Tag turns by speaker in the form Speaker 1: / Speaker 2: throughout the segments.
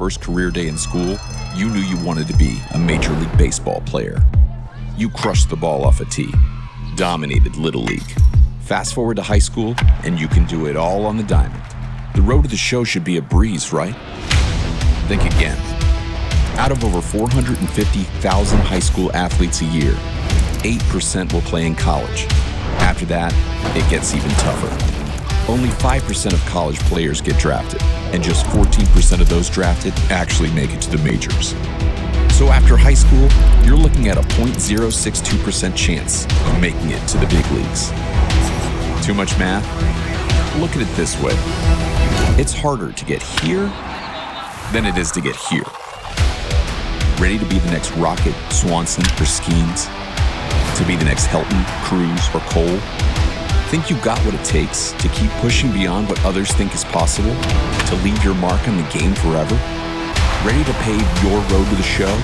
Speaker 1: First career day in school, you knew you wanted to be a Major League Baseball player. You crushed the ball off a tee, dominated Little League. Fast forward to high school, and you can do it all on the diamond. The road to the show should be a breeze, right? Think again. Out of over 450,000 high school athletes a year, 8% will play in college. After that, it gets even tougher. Only 5% of college players get drafted, and just 14% of those drafted actually make it to the majors. So after high school, you're looking at a 0.062% chance of making it to the big leagues. Too much math? Look at it this way. It's harder to get here than it is to get here. Ready to be the next Rocket, Swanson, or Skeens? To be the next Helton, Cruz, or Cole? Think you got what it takes to keep pushing beyond what others think is possible? To leave your mark on the game forever? Ready to pave your road to the show?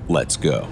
Speaker 1: Let's go.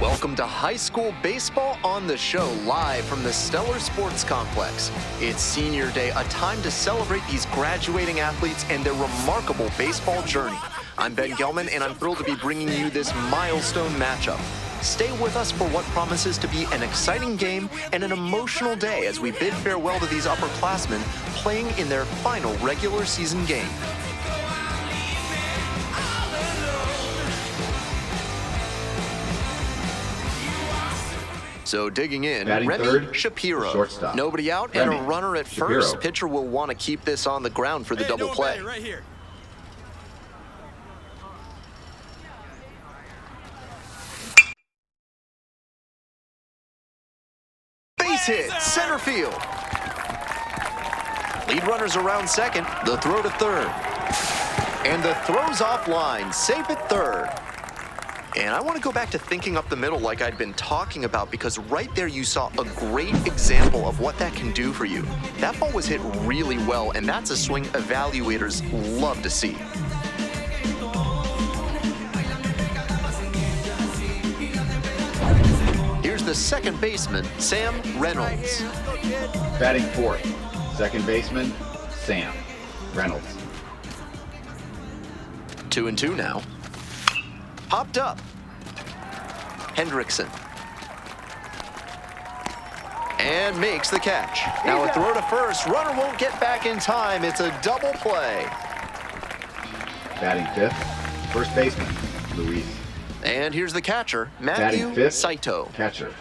Speaker 2: Welcome to High School Baseball on the Show, live from the Stellar Sports Complex. It's senior day, a time to celebrate these graduating athletes and their remarkable baseball journey. I'm Ben Gelman, and I'm thrilled to be bringing you this milestone matchup. Stay with us for what promises to be an exciting game and an emotional day as we bid farewell to these upperclassmen playing in their final regular season game. So digging in,
Speaker 3: Batting
Speaker 2: Remy
Speaker 3: third,
Speaker 2: Shapiro.
Speaker 3: shortstop.
Speaker 2: Nobody out
Speaker 3: Remy
Speaker 2: and a runner at
Speaker 3: Shapiro.
Speaker 2: first. Pitcher will want to keep this on the ground for the double play.
Speaker 4: Right here.
Speaker 2: Base hit, center field. Lead runners around second. The throw to third. And the throw's offline, safe at third. And I want to go back to thinking up the middle like I'd been talking about, because right there you saw a great example of what that can do for you. That ball was hit really well, and that's a swing evaluators love to see. Here's the to second baseman Sam Reynolds.
Speaker 3: Batting fourth, second baseman Sam Reynolds.
Speaker 2: 2-2 now. Popped up. Hendrickson. And makes the catch. Now a throw to first. Runner won't get back in time. It's a double play.
Speaker 3: Batting fifth, first baseman Luis.
Speaker 2: And here's the catcher,
Speaker 3: Batting
Speaker 2: Matthew
Speaker 3: fifth,
Speaker 2: Saito.
Speaker 3: catcher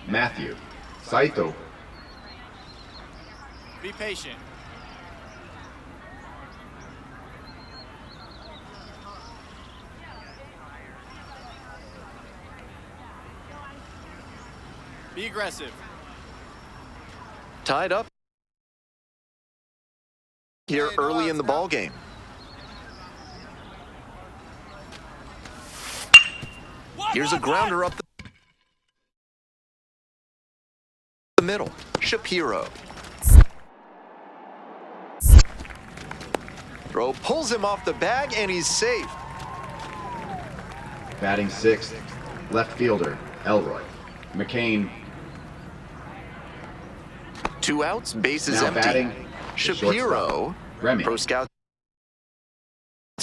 Speaker 3: Matthew Saito.
Speaker 4: Be patient. Be aggressive.
Speaker 2: Tied up here early in the ball game. Here's a grounder up the middle. Shapiro. Throw pulls him off the bag, and he's safe.
Speaker 3: Batting sixth, left fielder Elroy. McCain.
Speaker 2: 2 outs, bases
Speaker 3: Now
Speaker 2: empty.
Speaker 3: batting the
Speaker 2: Shapiro.
Speaker 3: shortstop, Remy.
Speaker 2: Pro scouts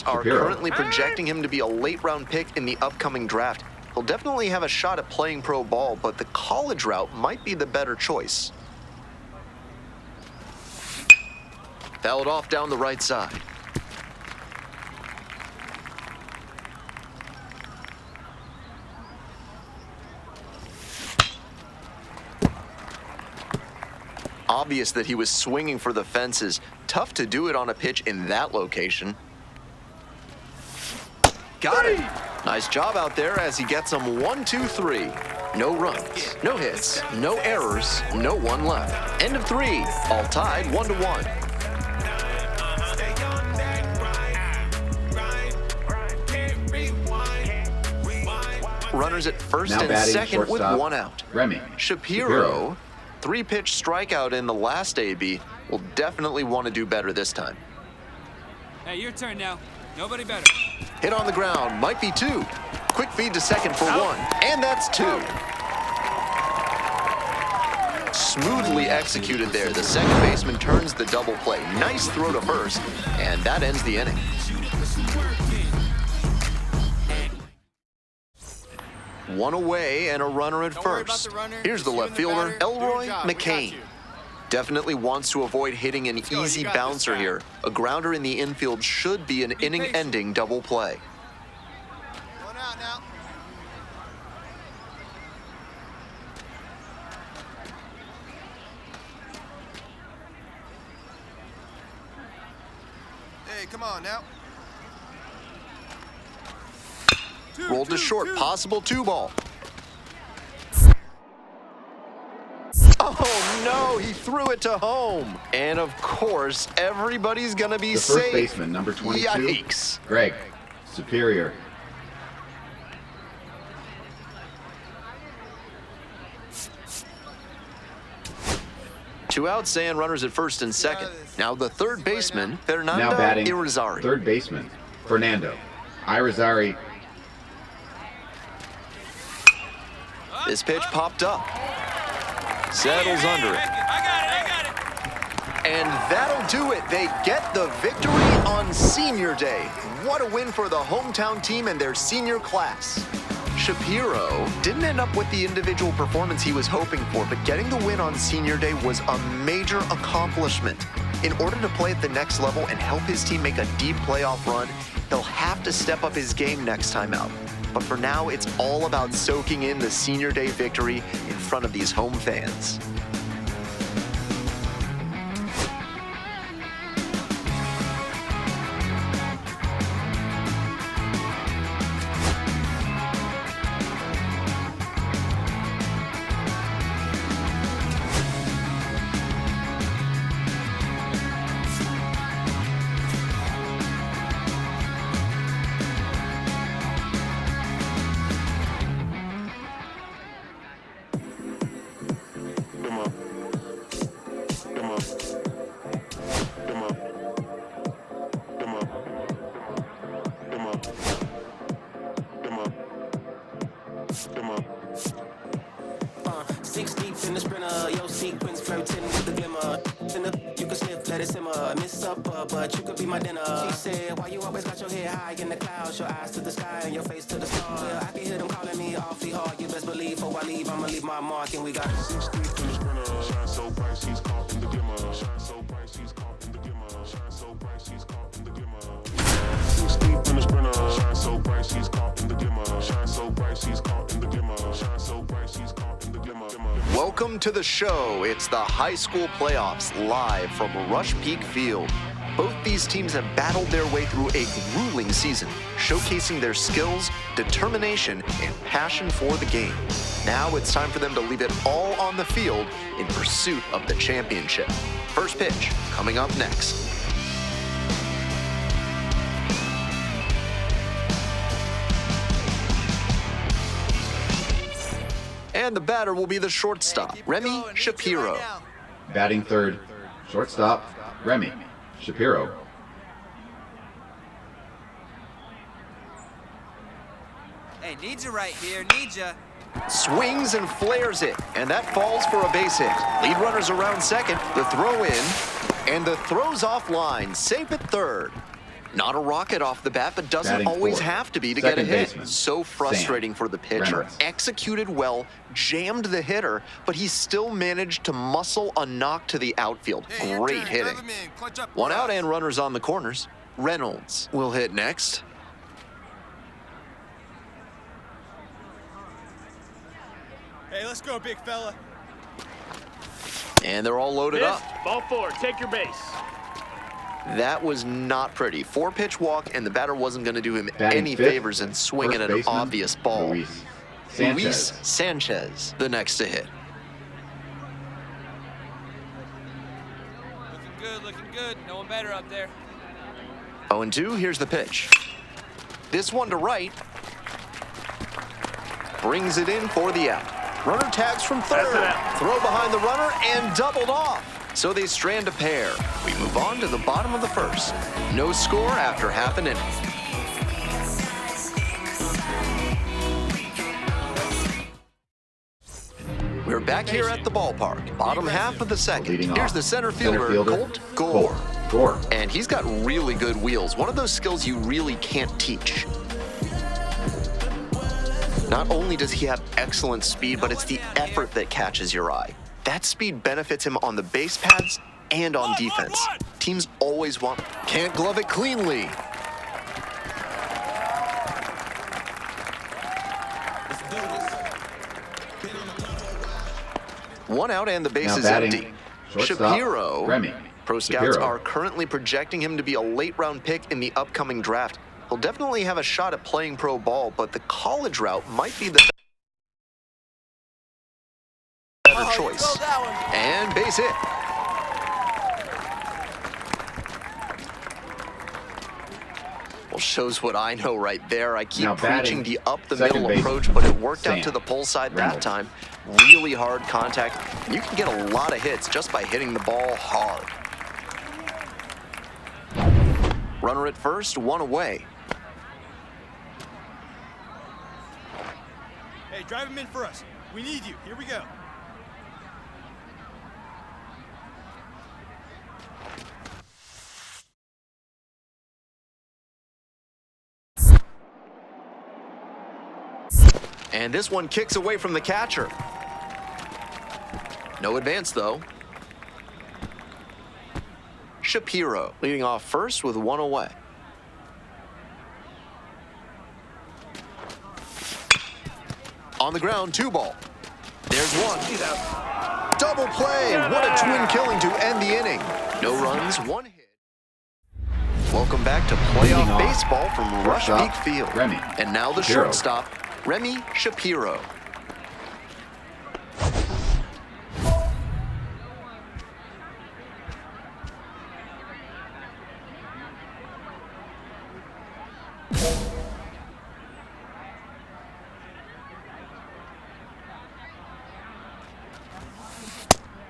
Speaker 2: are
Speaker 3: Shapiro.
Speaker 2: currently projecting him to be a late-round pick in the upcoming draft. He'll definitely have a shot at playing pro ball, but the college route might be the better choice. Fouled off down the right side. Obvious that he was swinging for the fences. Tough to do it on a pitch in that location. Got it. Nice job out there as he gets them 1, 2, 3. No runs, no hits, no errors, no one left. End of 3. All tied 1-1. Runners at first
Speaker 3: Now
Speaker 2: and
Speaker 3: batting
Speaker 2: second with
Speaker 3: shortstop,
Speaker 2: 1 out.
Speaker 3: Remy.
Speaker 2: Shapiro, 3-pitch strikeout in the last AB, will definitely want to do better this time.
Speaker 4: Hey, your turn now. Nobody better.
Speaker 2: Hit on the ground, might be 2. Quick feed to second for 1, and that's 2. Smoothly executed there. The second baseman turns the double play. Nice throw to first, and that ends the inning. One away and a runner at
Speaker 4: Don't worry about
Speaker 2: first.
Speaker 4: the runner.
Speaker 2: Here's the
Speaker 4: Just you
Speaker 2: left
Speaker 4: and the
Speaker 2: fielder,
Speaker 4: batter. Do your
Speaker 2: Elroy
Speaker 4: job. We got
Speaker 2: McCain.
Speaker 4: you.
Speaker 2: Definitely wants to avoid hitting an
Speaker 4: go.
Speaker 2: easy
Speaker 4: You got this,
Speaker 2: bouncer
Speaker 4: guy.
Speaker 2: here. A grounder in the infield should be an inning-ending double play.
Speaker 4: One out now. Hey, come on now.
Speaker 2: Rolled to short, possible 2-ball. Oh no, he threw it to home. And of course, everybody's gonna be
Speaker 3: The
Speaker 2: safe.
Speaker 3: first baseman, number 22.
Speaker 2: Yikes.
Speaker 3: Greg Superior.
Speaker 2: Two outs and runners at first and second. Now the third baseman, Fernando
Speaker 3: Now batting
Speaker 2: Irizarry.
Speaker 3: third baseman Fernando Irizarry.
Speaker 2: This pitch popped up. Settles under it.
Speaker 4: I got it.
Speaker 2: And that'll do it. They get the victory on Senior Day. What a win for the hometown team and their senior class. Shapiro didn't end up with the individual performance he was hoping for, but getting the win on Senior Day was a major accomplishment. In order to play at the next level and help his team make a deep playoff run, he'll have to step up his game next time out. But for now, it's all about soaking in the Senior Day victory in front of these home fans.
Speaker 5: Come on. sequins flirting with the glimmer. You can slip, let it simmer. Miss supper, but you could be my dinner. She said, why you always got your head high in the clouds? Your eyes to the sky and your face to the stars. Yeah, I can hear them calling me awfully hard. You best believe before I leave, I'ma leave my mark. And we got 6 deep in the sprinter. Shine so bright, she's caught in the glimmer. Shine so bright, she's caught in the glimmer. Shine so bright, she's caught in the glimmer. 6 deep in the sprinter. Shine so bright, she's caught in the glimmer. Shine so bright, she's caught in the glimmer. Shine so bright, she's caught in the glimmer.
Speaker 2: Welcome to the show. It's the high school playoffs live from Rush Peak Field. Both these teams have battled their way through a grueling season, showcasing their skills, determination, and passion for the game. Now it's time for them to leave it all on the field in pursuit of the championship. First pitch coming up next. And the batter will be the shortstop, Remy Shapiro.
Speaker 3: Batting third, shortstop, Remy Shapiro.
Speaker 4: Hey, need you right here, need ya.
Speaker 2: Swings and flares it, and that falls for a base hit. Lead runners around second, the throw in, and the throw's offline, safe at third. Not a rocket off the bat, but doesn't
Speaker 3: Batting
Speaker 2: always
Speaker 3: fourth.
Speaker 2: have to be to
Speaker 3: Second
Speaker 2: get a hit.
Speaker 3: baseman,
Speaker 2: So frustrating
Speaker 3: Sam
Speaker 2: for the pitcher.
Speaker 3: Reynolds.
Speaker 2: Executed well, jammed the hitter, but he still managed to muscle a knock to the outfield.
Speaker 4: Hey,
Speaker 2: Great
Speaker 4: Andrew,
Speaker 2: hitting.
Speaker 4: drive him in. Clutch up
Speaker 2: One
Speaker 4: for
Speaker 2: out
Speaker 4: us.
Speaker 2: and runners on the corners. Reynolds will hit next.
Speaker 4: Hey, let's go, big fella.
Speaker 2: And they're all loaded up.
Speaker 6: Ball 4, take your base.
Speaker 2: That was not pretty. 4-pitch walk, and the batter wasn't going to do him
Speaker 3: Batting
Speaker 2: any
Speaker 3: fifth,
Speaker 2: favors in swinging
Speaker 3: first
Speaker 2: an
Speaker 3: baseman,
Speaker 2: obvious ball.
Speaker 3: Luis Sanchez.
Speaker 2: Luis Sanchez, the next to hit.
Speaker 4: Looking good. No one better up there.
Speaker 2: 0-2, here's the pitch. This one to right. Brings it in for the out. Runner tags from third.
Speaker 6: That's an out.
Speaker 2: Throw behind the runner and doubled off. So they strand a pair. We move on to the bottom of the first. No score after half an inning. We're back here at the ballpark. Bottom half of the second.
Speaker 3: Leading
Speaker 2: Here's
Speaker 3: off,
Speaker 2: the center fielder, Colt Gore.
Speaker 3: Gore.
Speaker 2: And he's got really good wheels. One of those skills you really can't teach. Not only does he have excellent speed, but it's the effort that catches your eye. That speed benefits him on the base paths and on defense. Teams always want... Can't glove it cleanly. One out and the base
Speaker 3: Now
Speaker 2: is
Speaker 3: batting,
Speaker 2: empty.
Speaker 3: shortstop,
Speaker 2: Shapiro.
Speaker 3: Remy
Speaker 2: Pro scouts
Speaker 3: Shapiro.
Speaker 2: are currently projecting him to be a late-round pick in the upcoming draft. He'll definitely have a shot at playing pro ball, but the college route might be the better choice. And base hit. Well, shows what I know right there. I keep
Speaker 3: Now
Speaker 2: preaching
Speaker 3: batting,
Speaker 2: the up-the-middle
Speaker 3: second baseman,
Speaker 2: approach, but it worked out
Speaker 3: Sam
Speaker 2: to the pull side that
Speaker 3: Reynolds.
Speaker 2: time. Really hard contact. You can get a lot of hits just by hitting the ball hard. Runner at first, one away.
Speaker 4: Hey, drive him in for us. We need you. Here we go.
Speaker 2: And this one kicks away from the catcher. No advance, though. Shapiro leading off first with one away. On the ground, 2 ball. There's one. Double play. What a twin killing to end the inning. No runs, 1 hit. Welcome back to
Speaker 3: Leading
Speaker 2: playoff
Speaker 3: off,
Speaker 2: baseball from Rush
Speaker 3: shortstop,
Speaker 2: Peak Field.
Speaker 3: Remy
Speaker 2: And now the
Speaker 3: Shapiro.
Speaker 2: shortstop, Remy Shapiro.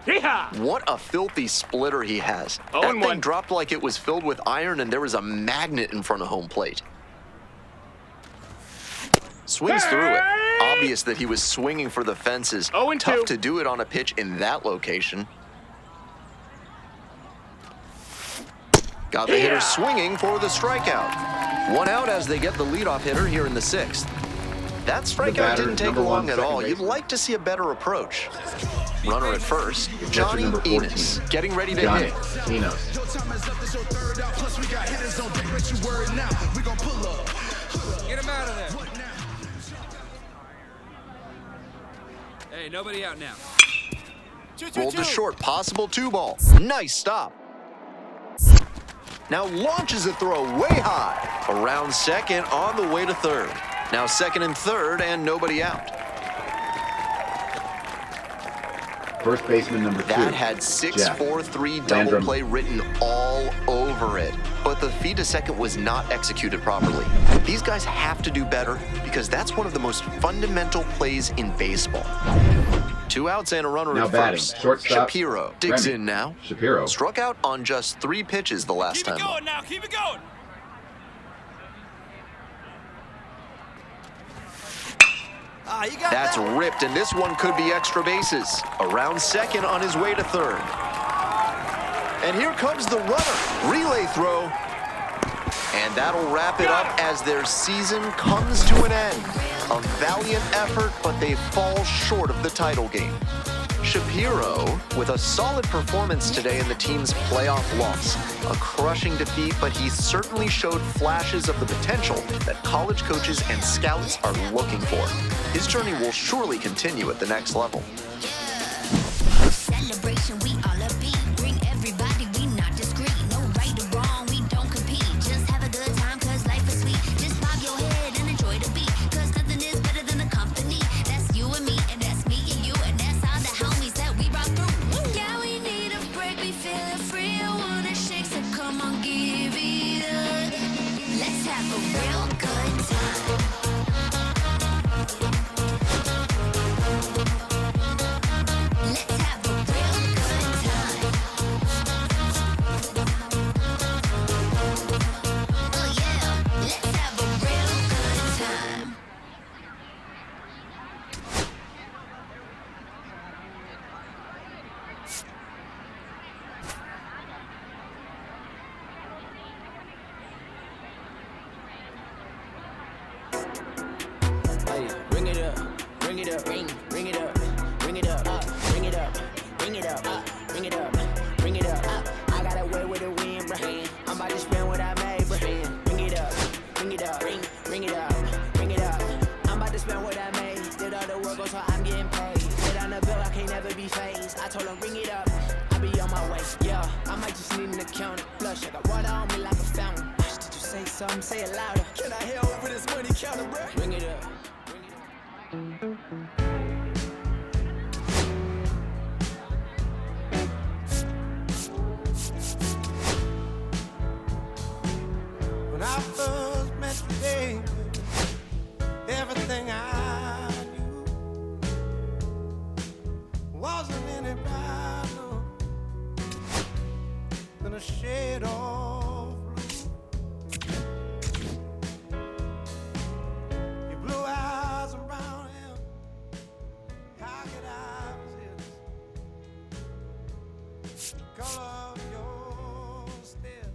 Speaker 6: Yeehaw!
Speaker 2: What a filthy splitter he has. That
Speaker 6: 0-1.
Speaker 2: thing dropped like it was filled with iron and there was a magnet in front of home plate. Swings through it. Obvious that he was swinging for the fences.
Speaker 6: 0-2.
Speaker 2: Tough to do it on a pitch in that location. Got the hitter swinging for the strikeout. One out as they get the leadoff hitter here in the 6th. That strikeout
Speaker 3: batter,
Speaker 2: didn't take
Speaker 3: number
Speaker 2: long
Speaker 3: one,
Speaker 2: at
Speaker 3: second
Speaker 2: all. You'd
Speaker 3: baseman.
Speaker 2: like to see a better approach. Runner at first, Johnny
Speaker 3: number 14.
Speaker 2: Enos, getting ready to
Speaker 3: Johnny
Speaker 2: hit.
Speaker 3: Enos.
Speaker 4: Get him out of there. Hey, nobody out now.
Speaker 2: Rolled to short, possible 2-ball. Nice stop. Now launches a throw way high. Around second, on the way to third. Now second and third, and nobody out.
Speaker 3: First baseman number 2.
Speaker 2: That had
Speaker 3: Jeff
Speaker 2: 6-4-3 double
Speaker 3: Landrum.
Speaker 2: play written all over it. But the feed to second was not executed properly. These guys have to do better because that's one of the most fundamental plays in baseball. 2 outs and a runner
Speaker 3: Now
Speaker 2: at
Speaker 3: batting,
Speaker 2: first.
Speaker 3: shortstop,
Speaker 2: Shapiro digs
Speaker 3: Remy.
Speaker 2: in now.
Speaker 3: Shapiro.
Speaker 2: Struck out on just 3 pitches the last
Speaker 4: Keep
Speaker 2: time.
Speaker 4: it going now. Keep it going. Ah, you got
Speaker 2: That's
Speaker 4: that.
Speaker 2: ripped, and this one could be extra bases. Around second on his way to third. And here comes the runner. Relay throw. And that'll wrap it up as their season comes to an end. A valiant effort, but they fall short of the title game. Shapiro with a solid performance today in the team's playoff loss. A crushing defeat, but he certainly showed flashes of the potential that college coaches and scouts are looking for. His journey will surely continue at the next level.
Speaker 7: Celebration, we all a beat. Bring everybody, we not discreet. No right or wrong, we don't compete. Just have a good time, cause life is sweet. Just bob your head and enjoy the beat. Cause nothing is better than the company. That's you and me, and that's me and you, and that's all the homies that we rock through. Yeah, we need a break, we feeling free. I wanna shake, so come on, give it up. Let's have a real good time. Let's have a real good time. Oh yeah, let's have a real good time.
Speaker 5: Ring it up, ring it up, ring it up, ring it up, ring it up, ring it up, ring it up, ring it up. I got away with the wind, bruh. I'm about to spend what I made, bruh. Ring it up, ring it up, ring it up, ring it up. I'm about to spend what I made. Did all the work, so I'm getting paid. Sit on the bill, I can't never be phased. I told him ring it up, I be on my way. Yeah, I might just need an account. Blush, I got water on me like a fountain. Did you say something? Say it louder. Can I hear over this money counter, bruh? Ring it up.
Speaker 8: When I first met you, baby, everything I knew wasn't any brighter than a shade of blue. Your blue eyes and brown hair, how could I resist the color of your stare?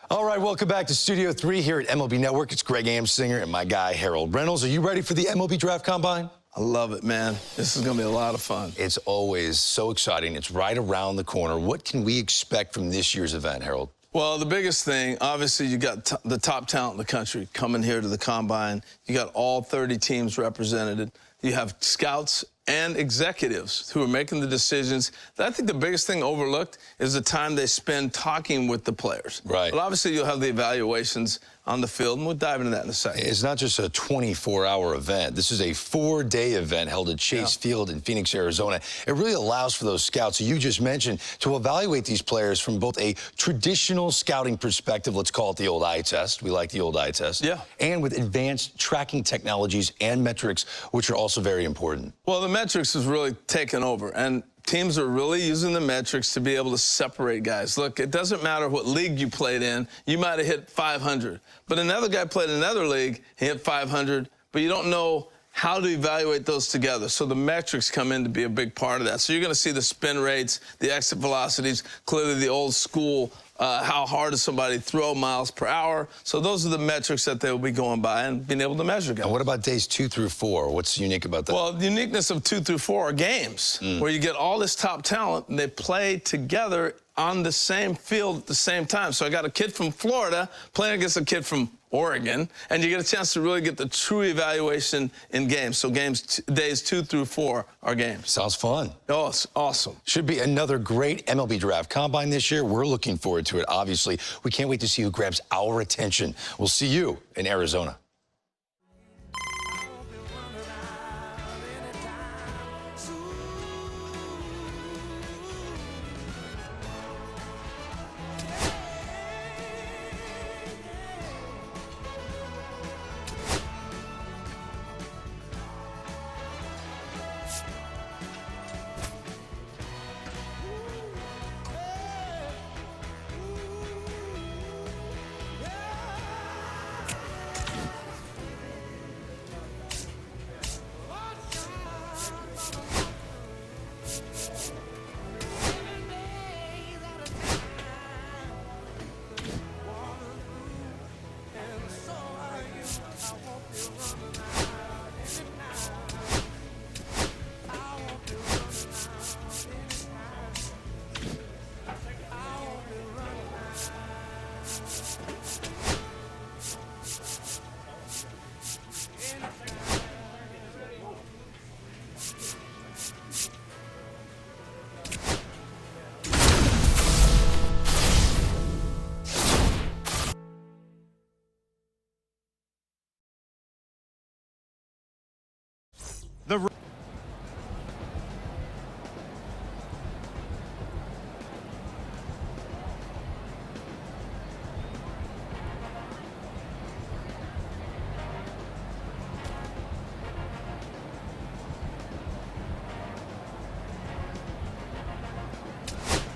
Speaker 9: All right, welcome back to Studio 3 here at MLB Network. It's Greg Amsinger and my guy, Harold Reynolds. Are you ready for the MLB Draft Combine?
Speaker 10: I love it, man. This is going to be a lot of fun.
Speaker 9: It's always so exciting. It's right around the corner. What can we expect from this year's event, Harold?
Speaker 10: Well, the biggest thing, obviously, you got the top talent in the country coming here to the Combine. You got all 30 teams represented. You have scouts and executives who are making the decisions. I think the biggest thing overlooked is the time they spend talking with the players.
Speaker 9: Right.
Speaker 10: But obviously, you'll have the evaluations on the field, and we'll dive into that in a second.
Speaker 9: It's not just a 24-hour event. This is a 4-day event held at Chase Field in Phoenix, Arizona. It really allows for those scouts, who you just mentioned, to evaluate these players from both a traditional scouting perspective, let's call it the old eye test. We like the old eye test.
Speaker 10: Yeah.
Speaker 9: And with advanced tracking technologies and metrics, which are also very important.
Speaker 10: Well, the metrics has really taken over, and teams are really using the metrics to be able to separate guys. Look, it doesn't matter what league you played in. You might have hit 500. But another guy played in another league, he hit 500, but you don't know how to evaluate those together. So the metrics come in to be a big part of that. So you're going to see the spin rates, the exit velocities, clearly the old school, how hard does somebody throw miles per hour. So those are the metrics that they'll be going by and being able to measure guys.
Speaker 9: And what about days 2 through 4? What's unique about that?
Speaker 10: Well, the uniqueness of 2 through 4 are games where you get all this top talent and they play together on the same field at the same time. So I got a kid from Florida playing against a kid from Oregon, and you get a chance to really get the true evaluation in games. So days 2 through 4 are games.
Speaker 9: Sounds fun.
Speaker 10: Oh, it's awesome.
Speaker 9: Should be another great MLB Draft Combine this year. We're looking forward to it, obviously. We can't wait to see who grabs our attention. We'll see you in Arizona.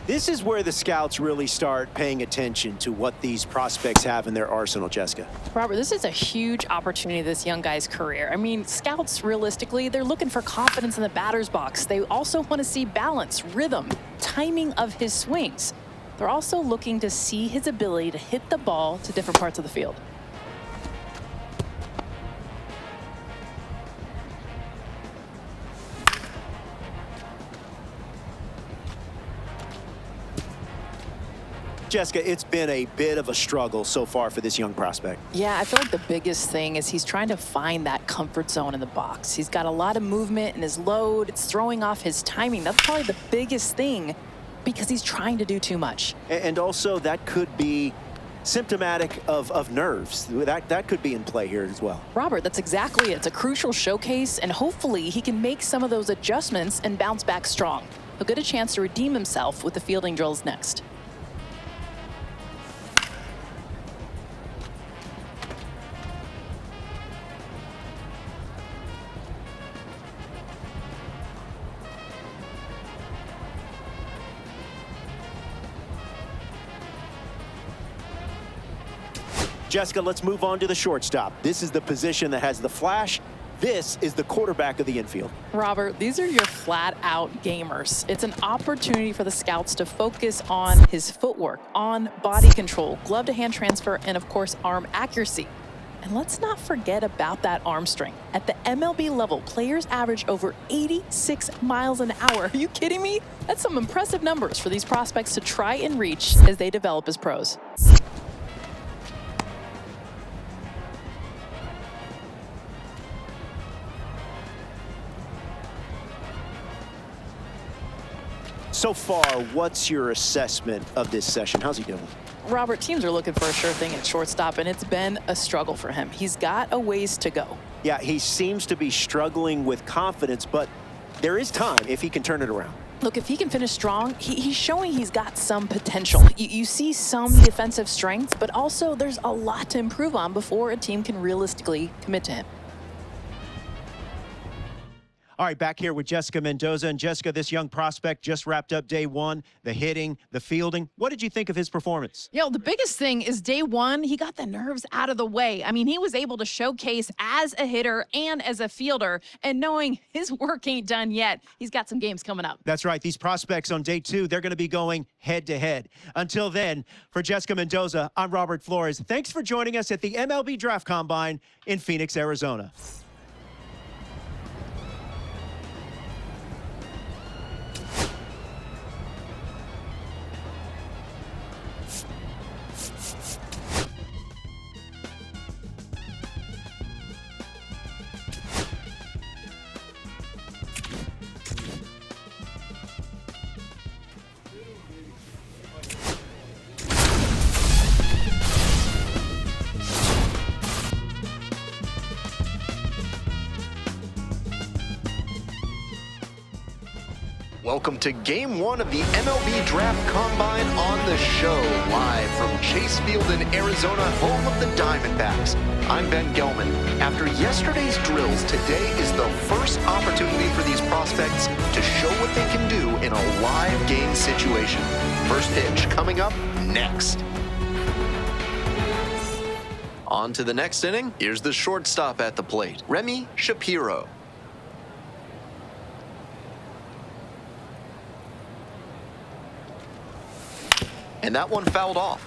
Speaker 11: This is where the scouts really start paying attention to what these prospects have in their arsenal, Jessica.
Speaker 12: Robert, this is a huge opportunity in this young guy's career. I mean, scouts, realistically, they're looking for confidence in the batter's box. They also want to see balance, rhythm, timing of his swings. They're also looking to see his ability to hit the ball to different parts of the field.
Speaker 11: Jessica, it's been a bit of a struggle so far for this young prospect.
Speaker 12: Yeah, I feel like the biggest thing is he's trying to find that comfort zone in the box. He's got a lot of movement in his load. It's throwing off his timing. That's probably the biggest thing because he's trying to do too much.
Speaker 11: And also that could be symptomatic of nerves. That could be in play here as well.
Speaker 12: Robert, that's exactly it. It's a crucial showcase, and hopefully he can make some of those adjustments and bounce back strong. He'll get a chance to redeem himself with the fielding drills next.
Speaker 11: Jessica, let's move on to the shortstop. This is the position that has the flash. This is the quarterback of the infield.
Speaker 12: Robert, these are your flat-out gamers. It's an opportunity for the scouts to focus on his footwork, on body control, glove-to-hand transfer, and, of course, arm accuracy. And let's not forget about that arm strength. At the MLB level, players average over 86 miles an hour. Are you kidding me? That's some impressive numbers for these prospects to try and reach as they develop as pros.
Speaker 11: So far, what's your assessment of this session? How's he doing?
Speaker 12: Robert, teams are looking for a sure thing at shortstop, and it's been a struggle for him. He's got a ways to go.
Speaker 11: Yeah, he seems to be struggling with confidence, but there is time if he can turn it around.
Speaker 12: Look, if he can finish strong, he's showing he's got some potential. You see some defensive strength, but also there's a lot to improve on before a team can realistically commit to him.
Speaker 11: All right, back here with Jessica Mendoza. And Jessica, this young prospect just wrapped up day one, the hitting, the fielding. What did you think of his performance?
Speaker 12: The biggest thing is day one, he got the nerves out of the way. I mean, he was able to showcase as a hitter and as a fielder, and knowing his work ain't done yet, he's got some games coming up.
Speaker 11: That's right. These prospects on day two, they're going to be going head-to-head. Until then, for Jessica Mendoza, I'm Robert Flores. Thanks for joining us at the MLB Draft Combine in Phoenix, Arizona.
Speaker 2: Welcome to Game 1 of the MLB Draft Combine on the show, live from Chase Field in Arizona, home of the Diamondbacks. I'm Ben Gelman. After yesterday's drills, today is the first opportunity for these prospects to show what they can do in a live game situation. First pitch coming up next. On to the next inning. Here's the shortstop at the plate, Remy Shapiro. And that one fouled off.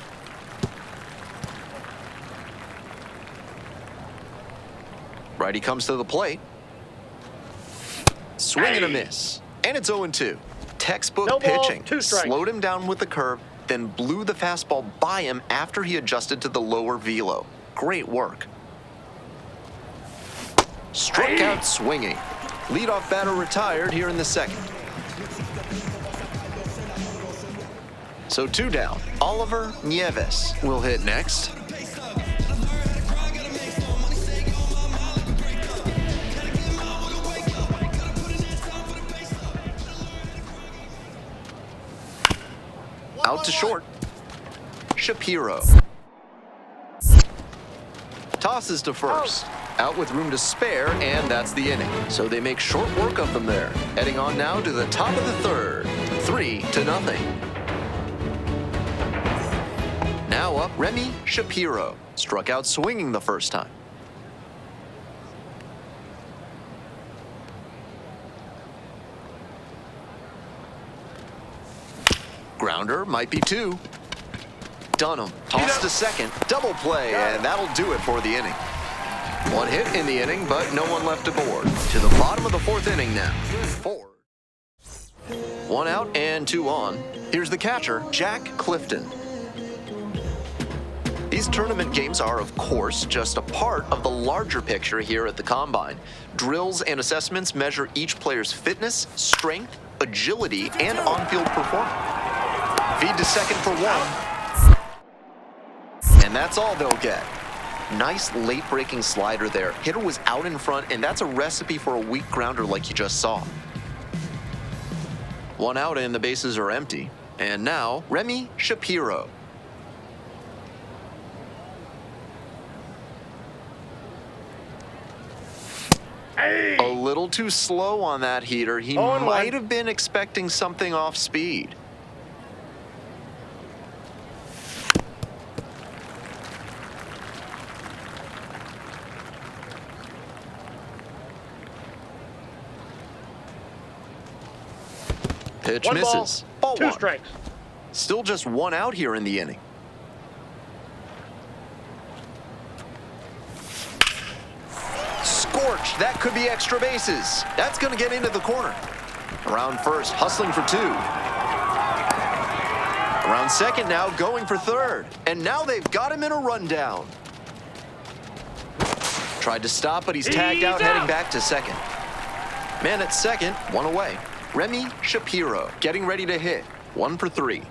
Speaker 2: Righty comes to the plate. Swing and a miss. And it's 0-2. Textbook
Speaker 6: No ball,
Speaker 2: pitching.
Speaker 6: 2 strikes.
Speaker 2: Slowed him down with the curve, then blew the fastball by him after he adjusted to the lower velo. Great work. Struck out swinging. Leadoff batter retired here in the second. So 2 down. Oliver Nieves will hit next. Out to short. Shapiro. Tosses to first. Out with room to spare, and that's the inning. So they make short work of them there. Heading on now to the top of the third. 3-0. Now up, Remy Shapiro. Struck out swinging the first time. Grounder might be 2. Dunham tossed to second. Double play, and that'll do it for the inning. 1 hit in the inning, but no one left aboard. To the bottom of the 4th inning now. 4. 1 out and 2 on. Here's the catcher, Jack Clifton. These tournament games are, of course, just a part of the larger picture here at the Combine. Drills and assessments measure each player's fitness, strength, agility, and on-field performance. Feed to second for 1. And that's all they'll get. Nice late-breaking slider there. Hitter was out in front, and that's a recipe for a weak grounder like you just saw. 1 out and the bases are empty. And now, Remy Shapiro. A little too slow on that heater. He might have been expecting something off speed. Pitch misses. Ball
Speaker 6: 2
Speaker 2: 1.
Speaker 6: strikes.
Speaker 2: Still just 1 out here in the inning. Scorched. That could be extra bases. That's going to get into the corner. Around first, hustling for 2. Around second now, going for third. And now they've got him in a rundown. Tried to stop, but he's tagged out, heading back to second. Man at second, 1 away. Remy Shapiro getting ready to hit. 1 for 3.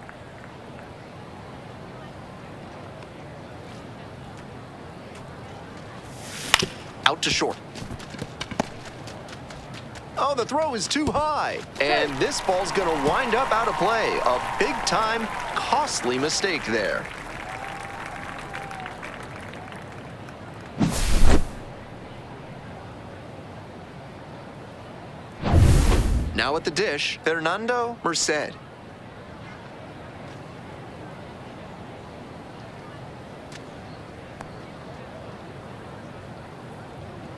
Speaker 2: Out to short. Oh, the throw is too high. And this ball's going to wind up out of play. A big-time, costly mistake there. Now at the dish, Fernando Merced.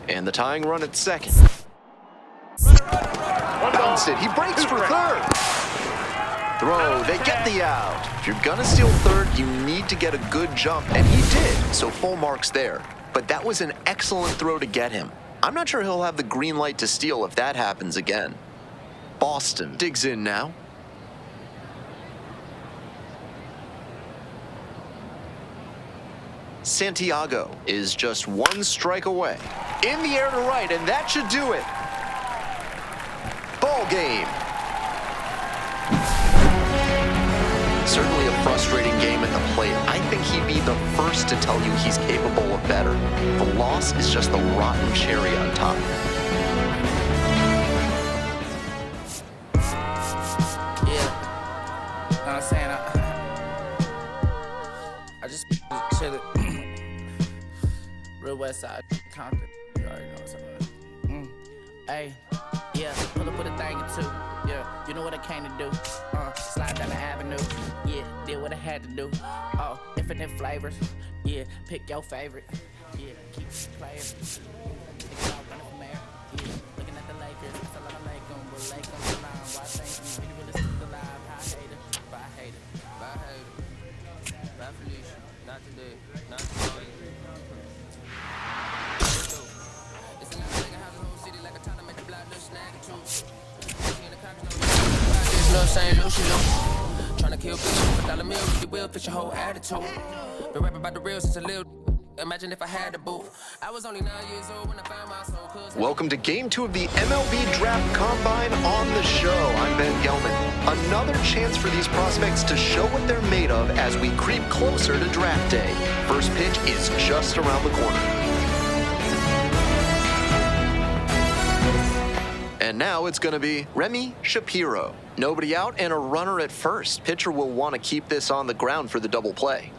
Speaker 2: And the tying run at second. Bounced it. He breaks for third. Throw. They get the out. If you're going to steal third, you need to get a good jump, and he did, so full marks there. But that was an excellent throw to get him. I'm not sure he'll have the green light to steal if that happens again. Boston digs in now. Santiago is just one strike away. In the air to right, and that should do it. Ball game. Certainly a frustrating game at the plate. I think he'd be the first to tell you he's capable of better. The loss is just the rotten cherry on top.
Speaker 13: I'm saying? I just chillin'. Real West Side, Compton. You already know what's up. Hey, yeah, pull up with a thing or two. Yeah, you know what I came to do. Slide down the avenue. Yeah, did what I had to do. Oh, infinite flavors. Yeah, pick your favorite. Yeah, keep playing. Think about running from there. Yeah, looking at the Lakers. Salam alaikum, walaikum salam. Why thank you? Really, really still alive. I hate it. Bye, hate it. Bye, hate it. Bye, Felicia. Not today. Not tomorrow. Tryna kill bitches for $1 million, you will fix your whole attitude. Been rapping about the real since a little. Imagine if I had a boo. I was only 9 years old when I found my soul.
Speaker 2: Welcome to Game 2 of the MLB Draft Combine on the show. I'm Ben Gelman. Another chance for these prospects to show what they're made of as we creep closer to draft day. First pitch is just around the corner. And now it's going to be Remy Shapiro. Nobody out and a runner at first. Pitcher will want to keep this on the ground for the double play.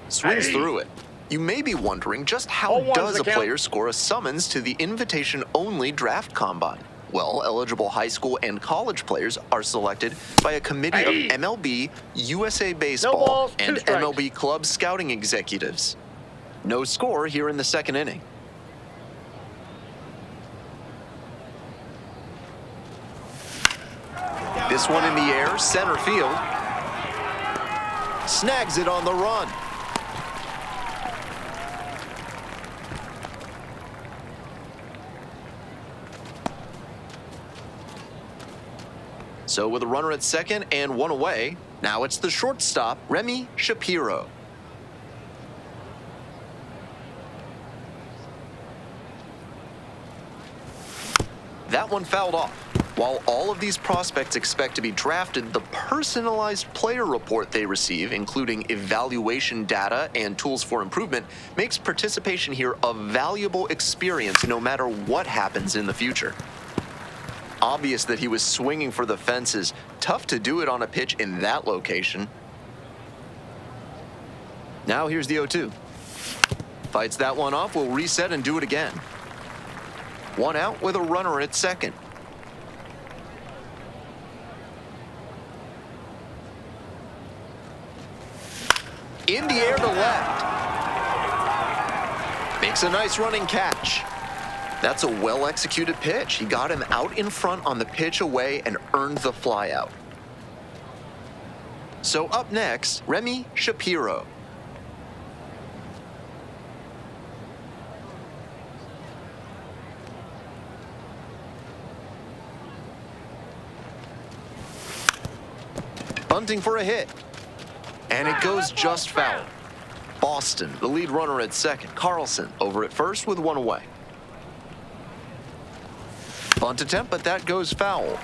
Speaker 2: Swings through it. You may be wondering just how does a player score a summons to the invitation-only draft combine? Well, eligible high school and college players are selected by a committee of MLB, USA Baseball, and MLB club scouting executives. No score here in the second inning. This one in the air, center field. Snags it on the run. So with a runner at second and one away, now it's the shortstop, Remy Shapiro. That one fouled off. While all of these prospects expect to be drafted, the personalized player report they receive, including evaluation data and tools for improvement, makes participation here a valuable experience no matter what happens in the future. Obvious that he was swinging for the fences. Tough to do it on a pitch in that location. Now here's the 0-2. Fights that one off, will reset and do it again. One out with a runner at second. In the air to left. Makes a nice running catch. That's a well-executed pitch. He got him out in front on the pitch away and earned the flyout. So up next, Remy Shapiro. Bunting for a hit. And it goes just foul. Boston, the lead runner at second. Carlson over at first with one away. Bunt attempt, but that goes foul.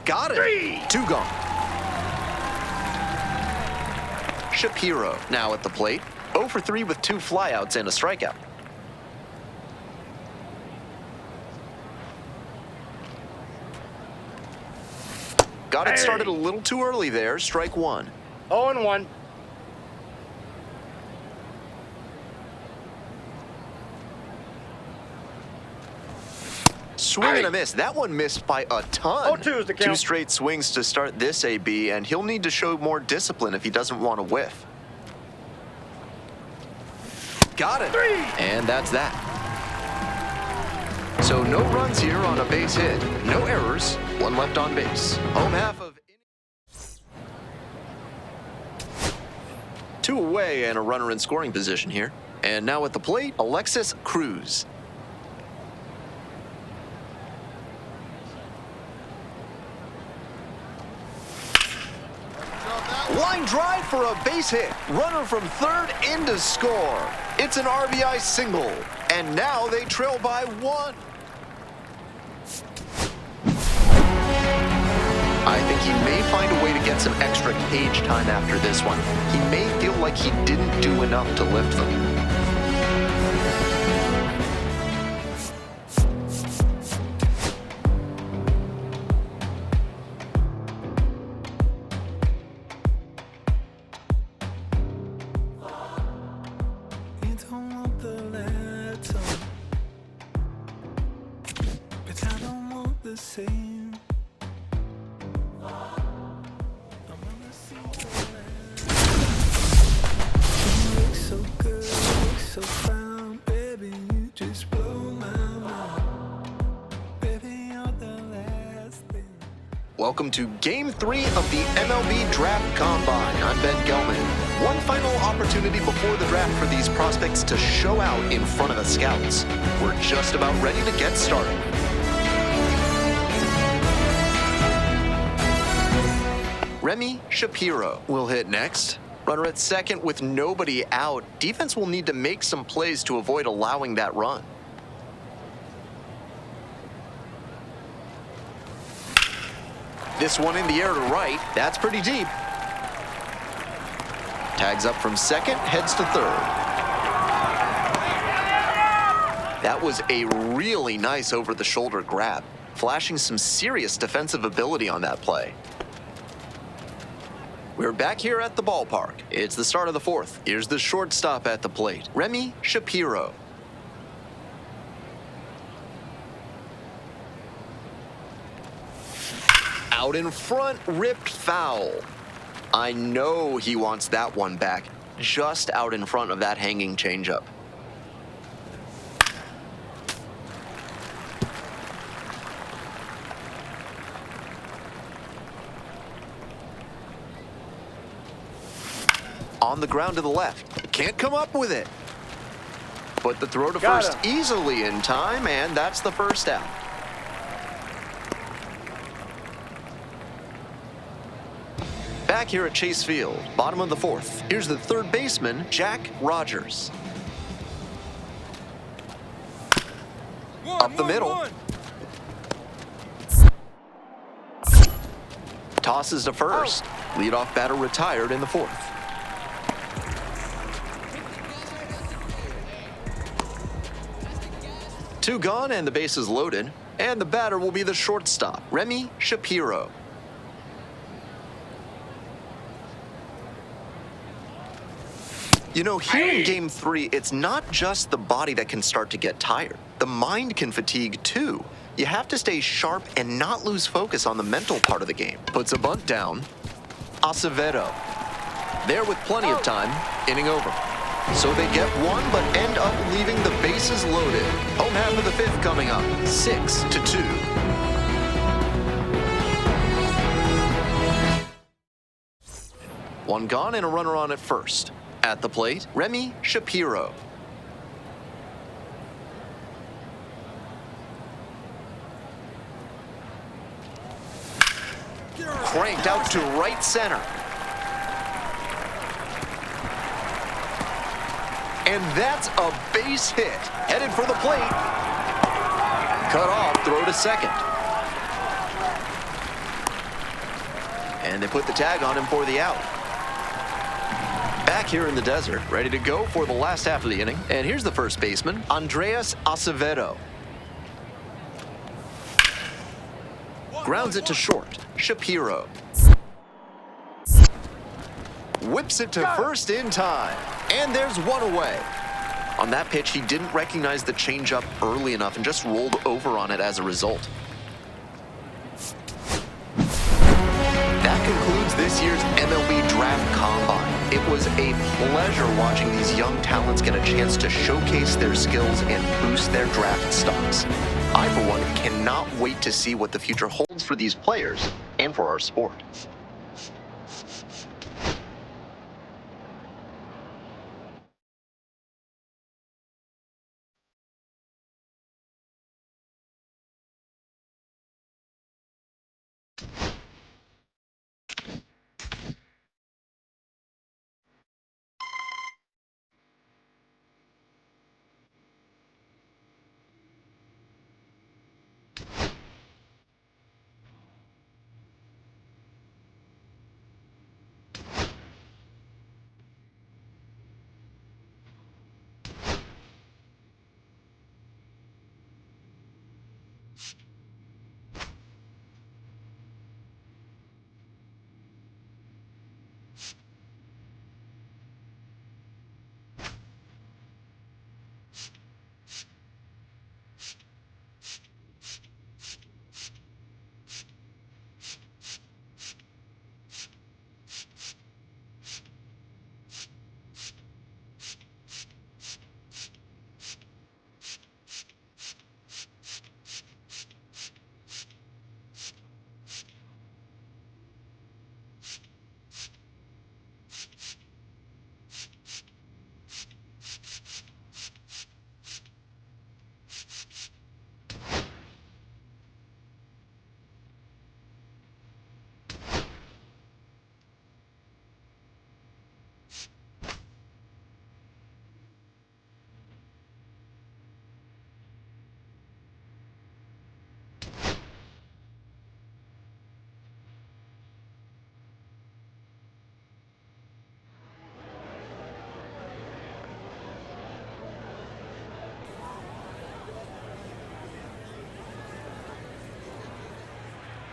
Speaker 2: Got it. Two gone. Shapiro now at the plate. 0 for 3 with 2 flyouts and a strikeout. Got it started a little too early there. Strike one.
Speaker 6: 0-1.
Speaker 2: Swing and a miss. That one missed by a ton.
Speaker 6: 0-2 is the count.
Speaker 2: 2 straight swings to start this AB, and he'll need to show more discipline if he doesn't want to whiff. Got it.
Speaker 6: 3.
Speaker 2: And that's that. So no runs here on a base hit. No errors. 1 left on base. Home half of 2 away and a runner in scoring position here. And now at the plate, Alexis Cruz. Line drive for a base hit. Runner from third in to score. It's an RBI single. And now they trail by 1. I think he may find a way to get some extra cage time after this one. He may feel like he didn't do enough to lift them. Welcome to Game 3 of the MLB Draft Combine. I'm Ben Gelman. One final opportunity before the draft for these prospects to show out in front of the scouts. We're just about ready to get started. Remy Shapiro will hit next. Runner at second with nobody out. Defense will need to make some plays to avoid allowing that run. This one in the air to right. That's pretty deep. Tags up from second, heads to third. That was a really nice over-the-shoulder grab, flashing some serious defensive ability on that play. We're back here at the ballpark. It's the start of the 4th. Here's the shortstop at the plate, Remy Shapiro. Out in front, ripped foul. I know he wants that one back, just out in front of that hanging changeup. On the ground to the left. Can't come up with it. Put the throw to first easily in time, and that's the first out. Back here at Chase Field, bottom of the 4th. Here's the third baseman, Jack Rogers. Up the middle. Tosses to first. Leadoff batter retired in the 4th. Two gone and the base is loaded. And the batter will be the shortstop, Remy Shapiro. You know, here in Game 3, it's not just the body that can start to get tired. The mind can fatigue too. You have to stay sharp and not lose focus on the mental part of the game. Puts a bunt down. Acevedo. There with plenty of time, inning over. So they get one, but end up leaving the bases loaded. Home half of the 5th coming up, 6-2. One gone and a runner on at first. At the plate, Remy Shapiro. Cranked out to right center. And that's a base hit. Headed for the plate. Cut off, throw to second. And they put the tag on him for the out. Back here in the desert, ready to go for the last half of the inning. And here's the first baseman, Andreas Acevedo. Grounds it to short. Shapiro. Whips it to first in time. And there's one away. On that pitch, he didn't recognize the changeup early enough and just rolled over on it as a result. That concludes this year's MLB Draft Combine. It was a pleasure watching these young talents get a chance to showcase their skills and boost their draft stocks. I, for one, cannot wait to see what the future holds for these players and for our sport.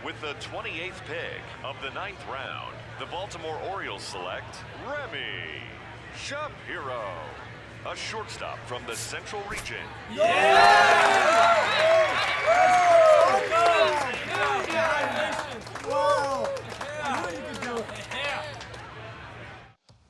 Speaker 14: With the 28th pick of the 9th round, the Baltimore Orioles select Remy Shapiro, a shortstop from the Central Region.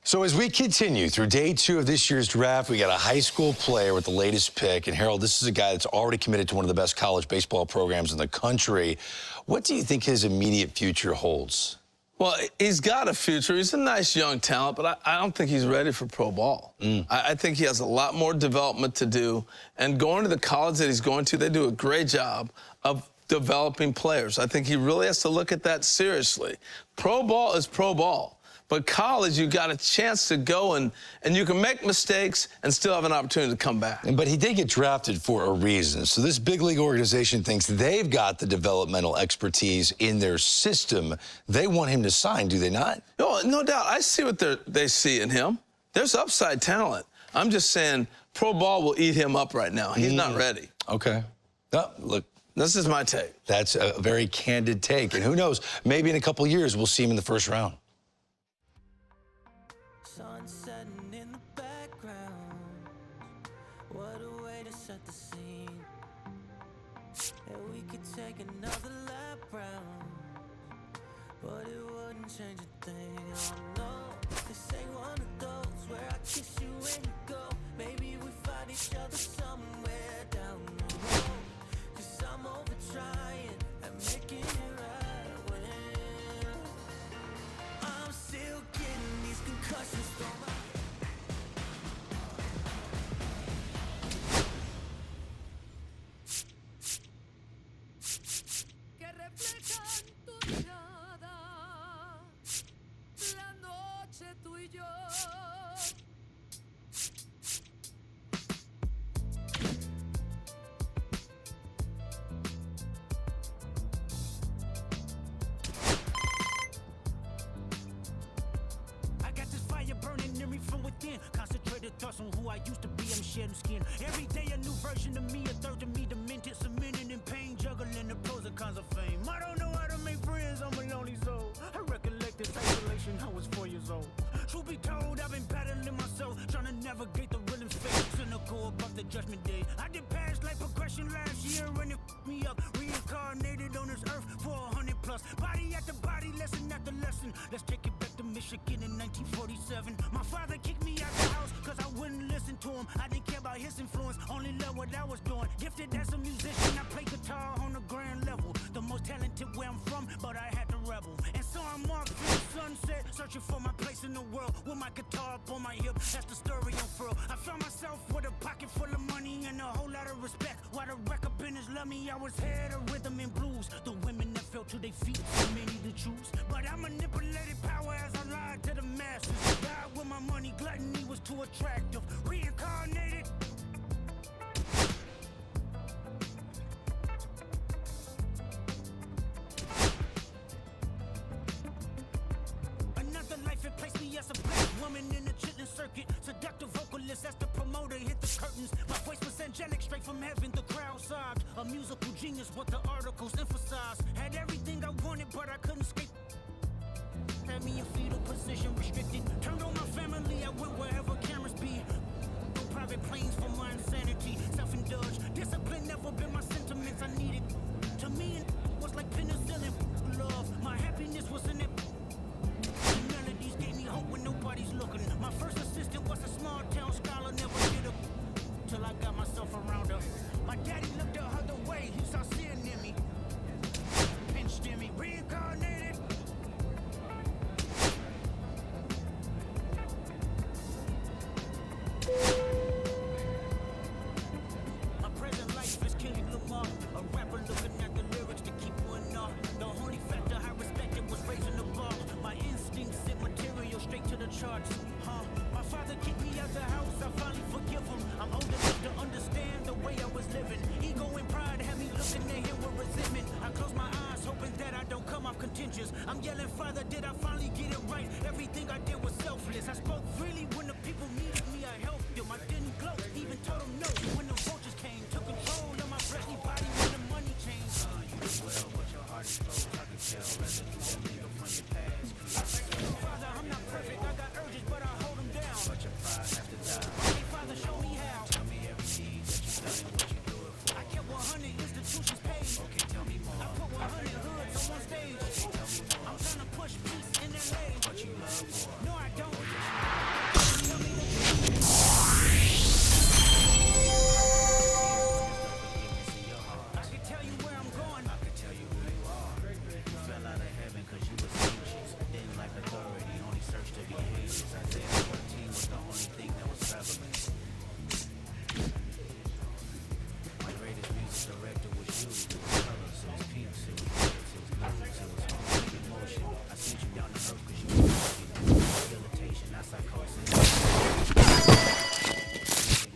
Speaker 9: So as we continue through day 2 of this year's draft, we got a high school player with the latest pick. And Harold, this is a guy that's already committed to one of the best college baseball programs in the country. What do you think his immediate future holds?
Speaker 10: Well, he's got a future. He's a nice young talent, but I don't think he's ready for pro ball. I think he has a lot more development to do. And going to the college that he's going to, they do a great job of developing players. I think he really has to look at that seriously. Pro ball is pro ball. But college, you got a chance to go and you can make mistakes and still have an opportunity to come back.
Speaker 9: But he did get drafted for a reason. So this big league organization thinks they've got the developmental expertise in their system. They want him to sign, do they not?
Speaker 10: No doubt. I see what they see in him. There's upside talent. I'm just saying pro ball will eat him up right now. He's not ready.
Speaker 9: Okay. Oh, look.
Speaker 10: This is my take.
Speaker 9: That's a very candid take. And who knows, maybe in a couple years we'll see him in the first round.
Speaker 5: Sun setting in the background. What a way to set the scene. And we could take another lap round, but it wouldn't change a thing. Oh no, this ain't one of those where I kiss you and you go. Maybe we find each other somewhere down the road. 'Cause I'm over trying and making it right when I'm still getting these concussions from my
Speaker 15: que reflejan tu mirada, la noche tú y yo.
Speaker 16: I got this fire burning in me from within. Concentrated thoughts on who I used to be. I'm shedding skin. Every day a new version of me, a third of me demented, cemented in pain, juggling the pros and cons of fame. I don't know judgment day. I did past life progression last year and it f***ed me up. Reincarnated on this earth for 100 plus. Body after body, lesson after lesson. Let's take it back to Michigan in 1947. My father kicked me out the house cause I wouldn't listen to him. I didn't care about his influence, only loved what I was doing. Gifted as a musician, I play guitar on the grand level. The most talented where I'm from, but I had to rebel. And so I'm marked through the sunset, searching for my place in the world. With my guitar up on my hip, that's the story unfurled. I found myself with a pocket full of money and a whole lot of respect. While the record business loved me, I was head of rhythm and blues. The women that fell to their feet, so many to choose. But I manipulated power as I lied to the masses. Died with my money, gluttony was too attractive. Reincarnated. Another life, it placed me as a black woman in the chitlin circuit. Seductive vocalist as the promoter hit the curtains. My voice was angelic, straight from heaven, the crowd sobbed. A musical genius, what the articles emphasize. Had everything I wanted, but I couldn't escape. Had me in fetal position, restricted. Turned on my family, I went wherever cameras be. No private planes for my insanity. Self-indulge, discipline never been my sentiments. I needed. To me, it was like penicillin. Love, my happiness was in it. The melodies gave me hope when nobody's looking. My first assistant was a small town scholar, never did a till I got myself around her. My daddy looked the other way, he saw sin in me. Pinched in me, reincarnated. My present life is Kendrick Lamar, a rapper looking at the lyrics to keep one off. The only factor I respected was raising the bar. My instincts sent material straight to the charts. My father kicked me out the house, I finally forgive him. I'm old enough to understand the way I was living. Ego and pride had me looking at him with resentment. I close my eyes, hoping that I don't come off contentious. I'm yelling, Father, did I finally get it right? Everything I did was selfless. I spoke freely when the people needed me, I helped them. I didn't gloat, even told them no when the vultures came. Took control of my fleshly body when the money changed. You do well, but your heart is closed. I can tell residue that linger from your past. Father, I'm not perfect, I got urges, but I hold them down. But your pride has to die. Hey, Father, show me how. Tell me every need that you've done and what you do it for. I kept 100 institutions paid. Okay, tell me more. I put 100 hoods on one stage. Okay, tell me more. I'm trying to push peace in LA. But you love war. No, I don't. Tell me the truth. I can tell you where I'm going. I can tell you who you are. You fell out of heaven because you were anxious. Didn't like authority, only searched to be hated. Isaiah 14 was the only thing that was prevalent. My greatest music director was you. It was colors, it was peace, it was words, it was lyrics, it was home, emotion. I sent you down to earth because you were broken. Rehabilitation, not psychosis.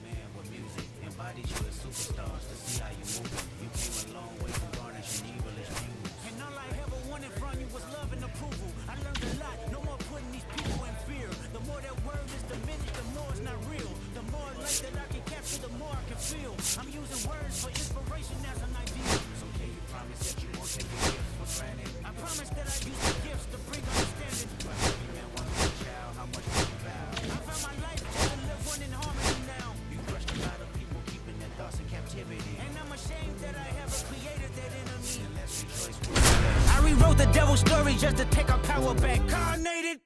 Speaker 16: Man with music embodied you as superstars to see how you move. You came a long way from garnishing evilish views. And all I ever wanted from you was love and approval. I learned a lot, no more putting these people in fear. The more that word is diminished, the more it's not real. The more light that I can capture, the more I can feel. I'm using words for inspiration as an idea. So can you promise that you won't take your gifts for granted? I promise that I use the gifts to bring understanding. For every man, one little child, how much do you vow? I found my life just to live one in harmony now. You crushed a lot of people, keeping their thoughts in captivity. And I'm ashamed that I ever created that enemy. And let's rejoice with you. I rewrote the devil's story just to take our power back. Carnated.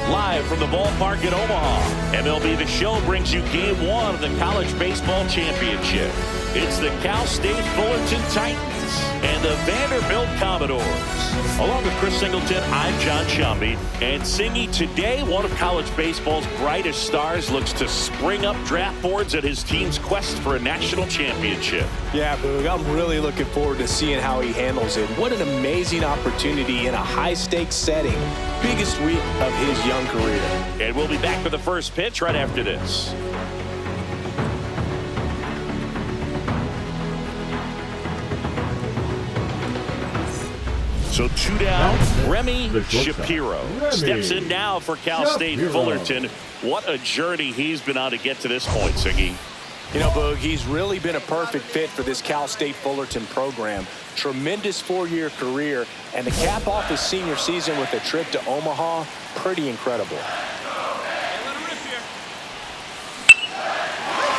Speaker 14: Live from the ballpark in Omaha, MLB The Show brings you Game 1 of the College Baseball Championship. It's the Cal State Fullerton Titans and the Vanderbilt Commodores. Along with Chris Singleton, I'm John Chumby. And Singy, today one of college baseball's brightest stars looks to spring up draft boards at his team's quest for a national championship.
Speaker 17: Yeah, Boog, I'm really looking forward to seeing how he handles it. What an amazing opportunity in a high-stakes setting. Biggest week of his young career.
Speaker 14: And we'll be back for the first pitch right after this. So 2 down, Remy Shapiro steps in now for Cal State Fullerton. What a journey he's been on to get to this point, Siggy.
Speaker 17: You know, Boog, he's really been a perfect fit for this Cal State Fullerton program. tremendous 4-year career, and to cap off his senior season with a trip to Omaha, pretty incredible.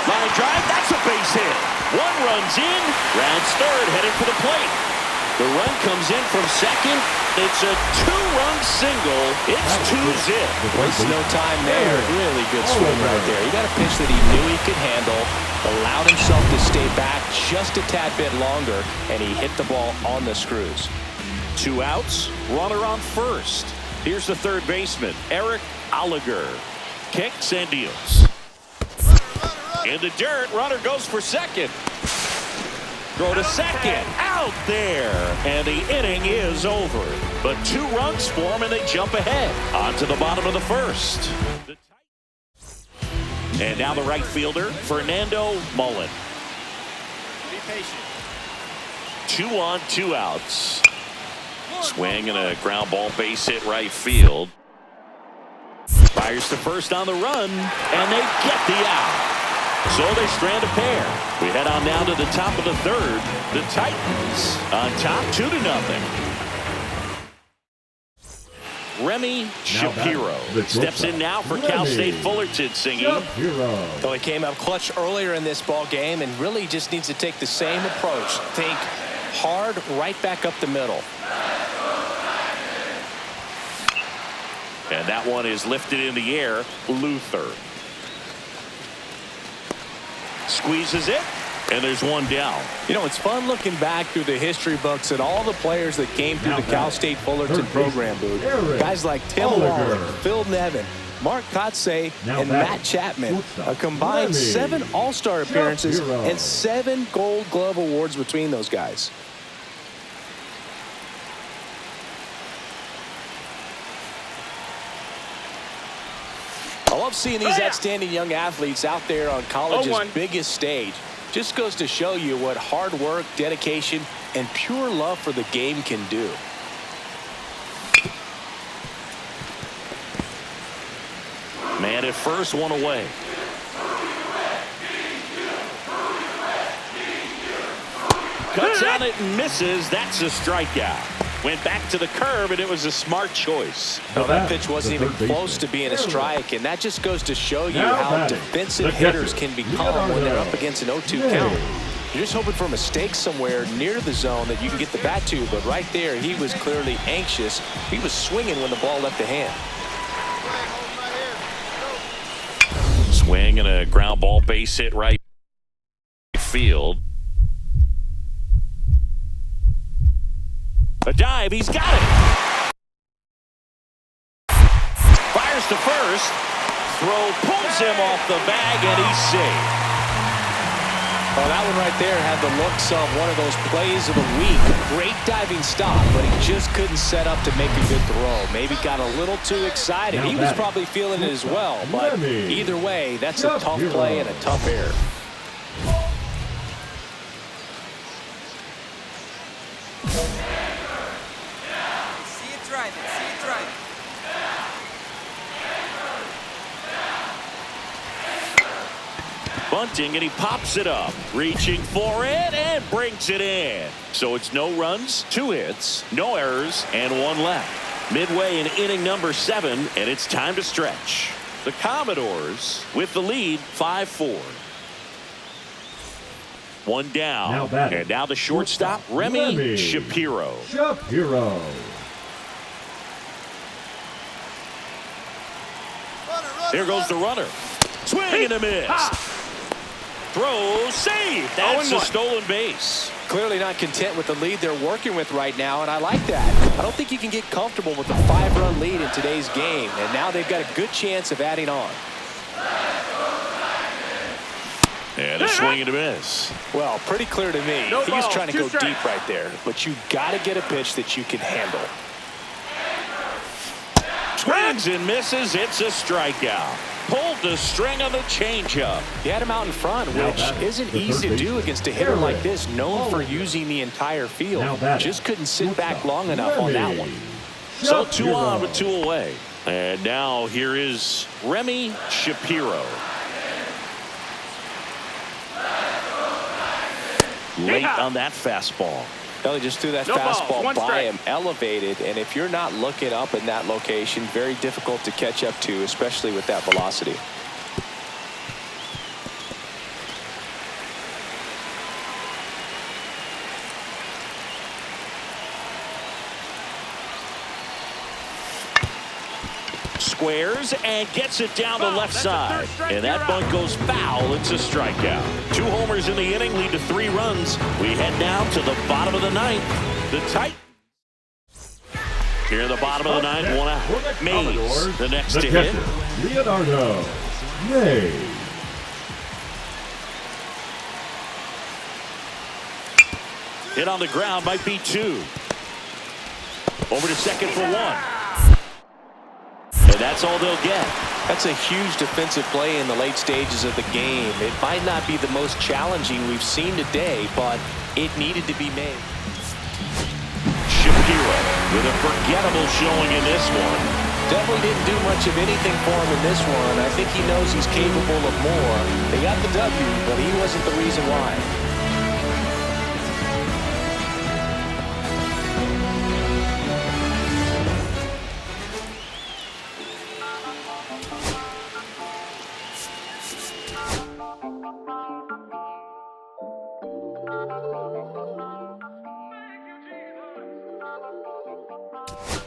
Speaker 14: Line drive, that's a base hit. One runs in, rounds third, headed for the plate. The run comes in from second. It's a 2-run single. It's 2-zip.
Speaker 17: Wastes no time there. Really good swing right there. He got a pitch that he knew he could handle, allowed himself to stay back just a tad bit longer, and he hit the ball on the screws.
Speaker 14: 2 outs, runner on first. Here's the third baseman, Eric Oliger. Kicks and deals. In the dirt, runner goes for second. Throw to second, out there, and the inning is over. But 2 runs for him, and they jump ahead. On to the bottom of the first. And now the right fielder, Fernando Mullen.
Speaker 4: Be patient.
Speaker 14: 2 on, 2 outs. Swing and a ground ball base hit right field. Fires to first on the run, and they get the out. So they strand a pair. We head on now to the top of the third. The Titans on top 2-0. Remy Shapiro steps in now for Cal State Fullerton singing.
Speaker 17: So he came up clutch earlier in this ball game and really just needs to take the same approach. Think hard right back up the middle.
Speaker 14: And that one is lifted in the air. Luther squeezes it, and there's one down.
Speaker 17: You know, it's fun looking back through the history books at all the players that came through the Cal State Fullerton program, Booth. Guys like Tim Waller, Phil Nevin, Mark Kotze, and Matt Chapman. A combined 7 All-Star appearances and 7 Gold Glove awards between those guys. I love seeing these outstanding young athletes out there on college's biggest stage. Just goes to show you what hard work, dedication, and pure love for the game can do.
Speaker 14: Man at first, one away. Cuts on it and misses. That's a strikeout. Went back to the curve, and it was a smart choice.
Speaker 17: No, that pitch wasn't even close to being a strike, and that just goes to show you how defensive hitters can become when they're up against an 0-2 count. You're just hoping for a mistake somewhere near the zone that you can get the bat to, but right there, he was clearly anxious. He was swinging when the ball left the hand.
Speaker 14: Swing and a ground ball base hit right field. A dive, he's got it. Fires to first. Throw pulls him off the bag, and he's safe.
Speaker 17: Well, that one right there had the looks of one of those plays of the week. Great diving stop, but he just couldn't set up to make a good throw. Maybe got a little too excited. He was probably feeling it as well, but either way, that's a tough play and a tough error.
Speaker 14: Bunting, and he pops it up. Reaching for it and brings it in. So it's no runs, 2 hits, no errors, and 1 left. Midway in inning number 7, and it's time to stretch. The Commodores with the lead 5-4. 1 down. And now the shortstop, Remy Shapiro. There goes the runner. Swing and a miss. Throw, save. That's a stolen base.
Speaker 17: Clearly not content with the lead they're working with right now, and I like that. I don't think you can get comfortable with a 5-run lead in today's game, and now they've got a good chance of adding on.
Speaker 14: And a swing and a miss.
Speaker 17: Well, pretty clear to me. He was trying to go deep right there, but you got to get a pitch that you can handle.
Speaker 14: Swings and misses. It's a strikeout. Pulled the string on the changeup.
Speaker 17: He had him out in front, which isn't easy to do against a hitter like this, known for using the entire field. Just couldn't sit back long enough on that one.
Speaker 14: So 2 on with 2 away. And now here is Remy Shapiro. Late on that fastball.
Speaker 17: No, he just threw that
Speaker 6: No balls,
Speaker 17: fastball
Speaker 6: one
Speaker 17: by
Speaker 6: strike.
Speaker 17: him, elevated, and if you're not looking up in that location, very difficult to catch up to, especially with that velocity.
Speaker 14: Squares and gets it down the left
Speaker 6: That's a
Speaker 14: side.
Speaker 6: third strike,
Speaker 14: And that
Speaker 6: you're
Speaker 14: bunt
Speaker 6: out.
Speaker 14: goes foul. It's a strikeout. 2 homers in the inning lead to 3 runs. We head now to the bottom of the 9th. The Titans. Here in the bottom of the 9th, one out. Mays, the next to hit.
Speaker 18: Leonardo Mays.
Speaker 14: Hit on the ground, might be 2. Over to second for 1. And that's all they'll get.
Speaker 17: That's a huge defensive play in the late stages of the game. It might not be the most challenging we've seen today, but it needed to be made.
Speaker 14: Shapiro with a forgettable showing in this one.
Speaker 17: Definitely didn't do much of anything for him in this one. I think he knows he's capable of more. They got the W, but he wasn't the reason why.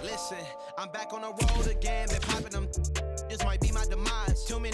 Speaker 8: Listen, I'm back on the road again, been popping them. This might be my demise. Too many